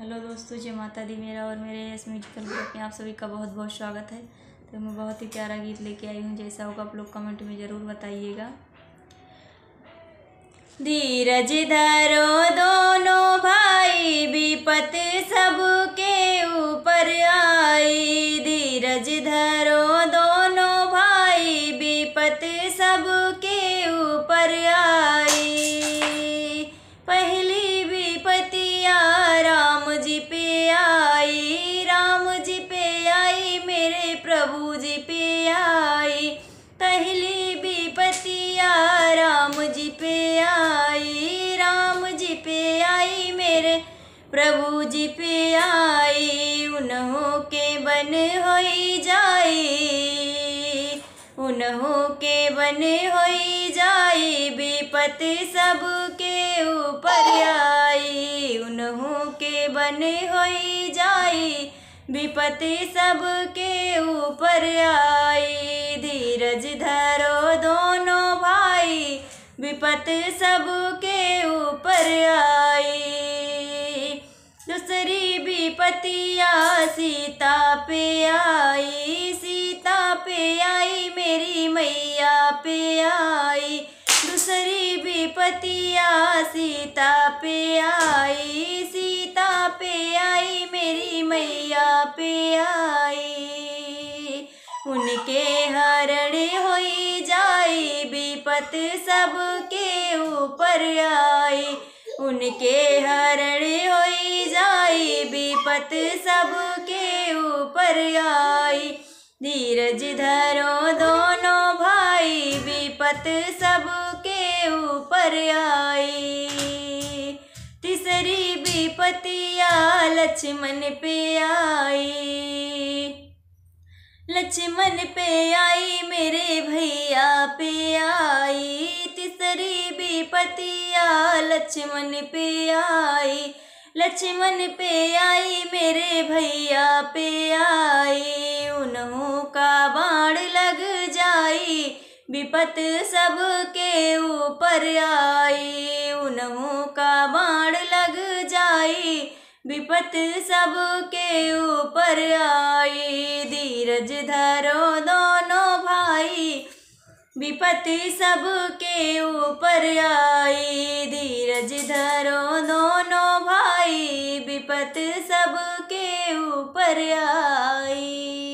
Hello दोस्तों, जय माता दी। मेरा और मेरे एस म्यूजिकल ग्रुप में आप सभी का बहुत बहुत स्वागत है। तो मैं बहुत ही प्यारा गीत लेके आई हूँ। जैसा होगा आप लोग कमेंट में ज़रूर बताइएगा। धीरज धरो दोनों भाई, विपत सबके ऊपर आई। धीरज धरो दोनों भाई, विपत सबके ऊपर आई। पहली विपत्तियाँ राम जी पे आई, राम जी पे आई, मेरे प्रभु जी पे आई। पहली विपत्तियाँ राम जी पे आई, राम जी पे आई, मेरे प्रभु जी पे आई। उन्हों के बन होई जाई, उन्हों के बन होई जाई, विपत सबके ऊपर आई। उन्हों के बन होई जाई, विपत सबके ऊपर आई। धीरज धरो दोनों भाई, विपत सबके ऊपर आई। दूसरी विपत्तियाँ सीता पे आई, सीता पे आई, मेरी मैया पे आई। दूसरी विपत्तियाँ सीता पे आई, सीता पे आई, मेरी मैया पे आई। उनके हरण होई जाई, विपत सबके ऊपर आई। उनके हरण होई जाई, विपत सबके ऊपर आई। धीरज धरो दोनों भाई, विपत सबके ऊपर आई। तीसरी विपत्तियाँ लक्ष्मण पे आई, लक्ष्मण पे आई, मेरे भैया पे आई। तीसरी विपत्तियाँ लक्ष्मण पे आई, लक्ष्मण पे आई, मेरे भैया पे आई। उन्हों का बाण लग जाई, विपत सबके ऊपर आई। उन्हों का बाण लग जाई, विपत सबके ऊपर आई। धीरज धरो दोनों भाई, विपत सबके ऊपर आई। धीरज धरो दोनों भाई, विपत सबके ऊपर आई।